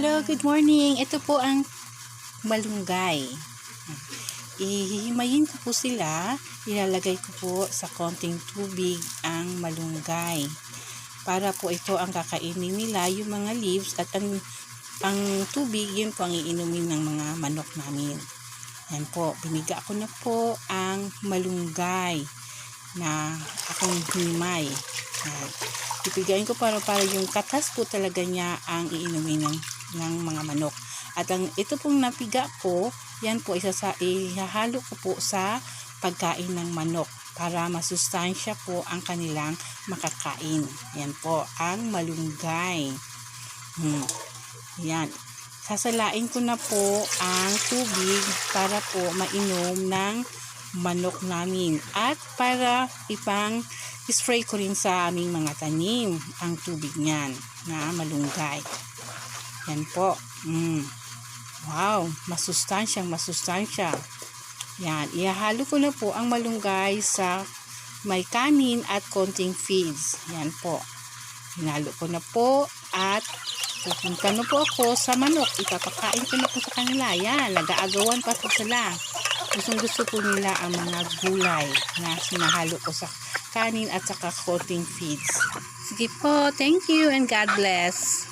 Hello, good morning. Ito po ang malunggay. Ihihimayin ko po sila. Ilalagay ko po sa konting tubig ang malunggay. Para po ito ang kakainin nila, yung mga leaves at ang tubig, yun po ang iinumin ng mga manok namin. Yan po, biniga ko na po ang malunggay na akong himay. Ipigayin ko para yung katas po talaga niya ang iinumin ng mga manok. At ito pong napiga ko, yan po ihahalo ko po sa pagkain ng manok para masustansya po ang kanilang makakain. Yan po ang malunggay. Yan. Sasalain ko na po ang tubig para po mainom ng manok namin at para spray ko rin sa aming mga tanim ang tubig niyan na malunggay. Yan po. Wow, masustansya. Yan, ihahalo ko na po ang malunggay sa may kanin at konting feeds. Yan po. Hinalo ko na po at pupunta na po ako sa manok. Ipapakain ko na po sa kanila. Yan, nag-aagawan pa po sila. Gusto po nila ang mga gulay na sinahalo ko sa kanin at saka konting feeds. Sige po, thank you and God bless.